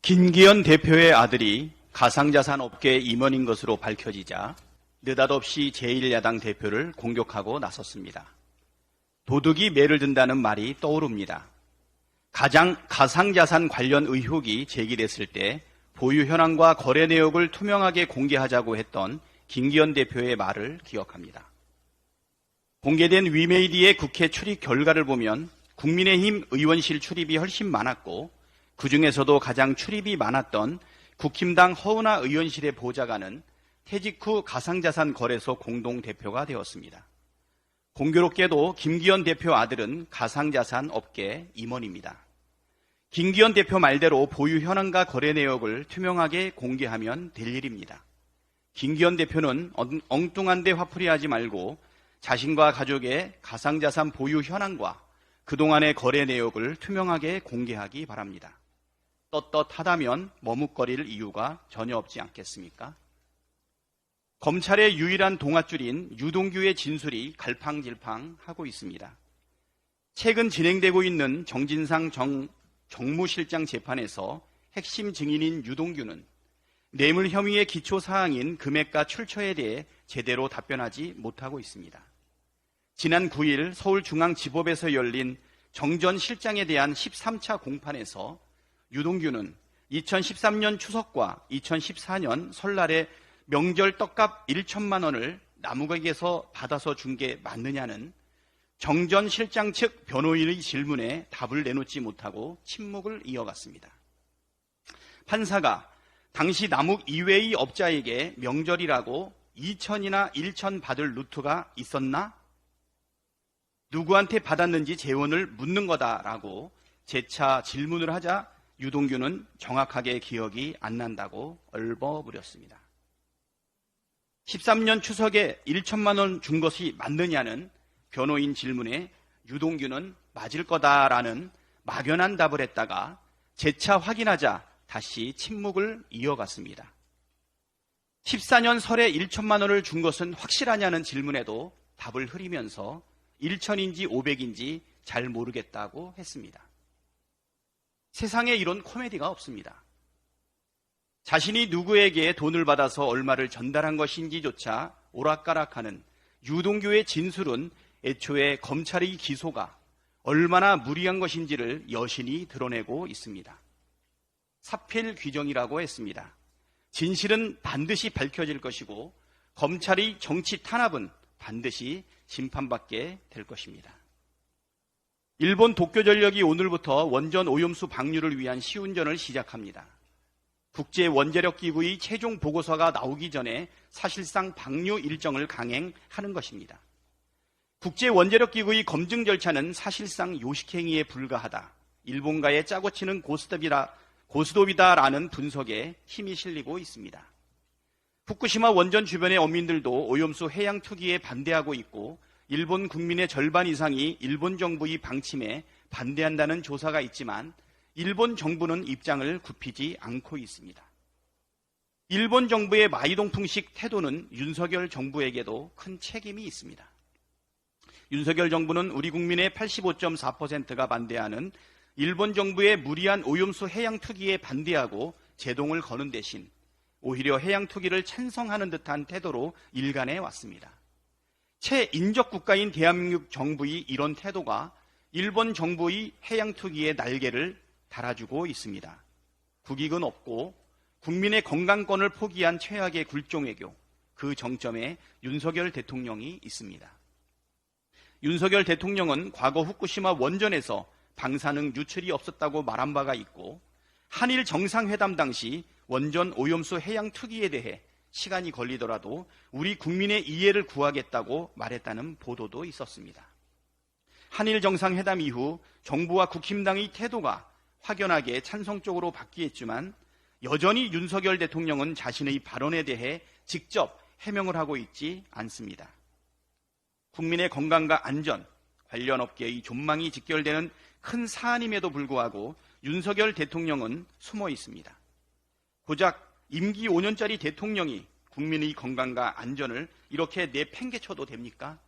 김기현 대표의 아들이 가상자산 업계 임원인 것으로 밝혀지자 느닷없이 제1야당 대표를 공격하고 나섰습니다. 도둑이 매를 든다는 말이 떠오릅니다. 가상자산 관련 의혹이 제기됐을 때 보유 현황과 거래 내역을 투명하게 공개하자고 했던 김기현 대표의 말을 기억합니다. 공개된 위메이디의 국회 출입 결과를 보면 국민의힘 의원실 출입이 훨씬 많았고 그중에서도 가장 출입이 많았던 국힘당 허은하 의원실의 보좌관은 퇴직 후 가상자산 거래소 공동대표가 되었습니다. 공교롭게도 김기현 대표 아들은 가상자산 업계 임원입니다. 김기현 대표 말대로 보유 현황과 거래 내역을 투명하게 공개하면 될 일입니다. 김기현 대표는 엉뚱한 데 화풀이하지 말고 자신과 가족의 가상자산 보유 현황과 그동안의 거래 내역을 투명하게 공개하기 바랍니다. 떳떳하다면 머뭇거릴 이유가 전혀 없지 않겠습니까? 검찰의 유일한 동아줄인 유동규의 진술이 갈팡질팡하고 있습니다. 최근 진행되고 있는 정진상 정무실장 재판에서 핵심 증인인 유동규는 뇌물 혐의의 기초 사항인 금액과 출처에 대해 제대로 답변하지 못하고 있습니다. 지난 9일 서울중앙지법에서 열린 정 전 실장에 대한 13차 공판에서 유동규는 2013년 추석과 2014년 설날에 명절 떡값 1천만 원을 남욱에게서 받아서 준 게 맞느냐는 정 전 실장 측 변호인의 질문에 답을 내놓지 못하고 침묵을 이어갔습니다. 판사가 당시 남욱 이외의 업자에게 명절이라고 2천이나 1천 받을 루트가 있었나? 누구한테 받았는지 재원을 묻는 거다라고 재차 질문을 하자 유동규는 정확하게 기억이 안 난다고 얼버무렸습니다. 13년 추석에 1천만 원 준 것이 맞느냐는 변호인 질문에 유동규는 맞을 거다라는 막연한 답을 했다가 재차 확인하자 다시 침묵을 이어갔습니다. 14년 설에 1천만 원을 준 것은 확실하냐는 질문에도 답을 흐리면서 1천인지 500인지 잘 모르겠다고 했습니다. 세상에 이런 코미디가 없습니다. 자신이 누구에게 돈을 받아서 얼마를 전달한 것인지조차 오락가락하는 유동규의 진술은 애초에 검찰의 기소가 얼마나 무리한 것인지를 여신이 드러내고 있습니다. 사필 규정이라고 했습니다. 진실은 반드시 밝혀질 것이고 검찰의 정치 탄압은 반드시 심판받게 될 것입니다. 일본 도쿄전력이 오늘부터 원전 오염수 방류를 위한 시운전을 시작합니다. 국제원자력기구의 최종 보고서가 나오기 전에 사실상 방류 일정을 강행하는 것입니다. 국제원자력기구의 검증 절차는 사실상 요식행위에 불과하다. 일본과의 짜고 치는 고스톱이다라는 분석에 힘이 실리고 있습니다. 후쿠시마 원전 주변의 어민들도 오염수 해양 투기에 반대하고 있고 일본 국민의 절반 이상이 일본 정부의 방침에 반대한다는 조사가 있지만 일본 정부는 입장을 굽히지 않고 있습니다. 일본 정부의 마이동풍식 태도는 윤석열 정부에게도 큰 책임이 있습니다. 윤석열 정부는 우리 국민의 85.4%가 반대하는 일본 정부의 무리한 오염수 해양 투기에 반대하고 제동을 거는 대신 오히려 해양 투기를 찬성하는 듯한 태도로 일관해 왔습니다. 최인적 국가인 대한민국 정부의 이런 태도가 일본 정부의 해양 투기의 날개를 달아주고 있습니다. 국익은 없고 국민의 건강권을 포기한 최악의 굴종외교, 그 정점에 윤석열 대통령이 있습니다. 윤석열 대통령은 과거 후쿠시마 원전에서 방사능 유출이 없었다고 말한 바가 있고 한일 정상회담 당시 원전 오염수 해양 투기에 대해 시간이 걸리더라도 우리 국민의 이해를 구하겠다고 말했다는 보도도 있었습니다. 한일 정상회담 이후 정부와 국힘당의 태도가 확연하게 찬성 쪽으로 바뀌었지만 여전히 윤석열 대통령은 자신의 발언에 대해 직접 해명을 하고 있지 않습니다. 국민의 건강과 안전, 관련 업계의 존망이 직결되는 큰 사안임에도 불구하고 윤석열 대통령은 숨어 있습니다. 고작 임기 5년짜리 대통령이 국민의 건강과 안전을 이렇게 내팽개쳐도 됩니까?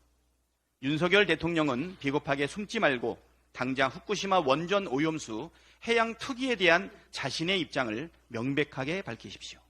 윤석열 대통령은 비겁하게 숨지 말고 당장 후쿠시마 원전 오염수 해양 투기에 대한 자신의 입장을 명백하게 밝히십시오.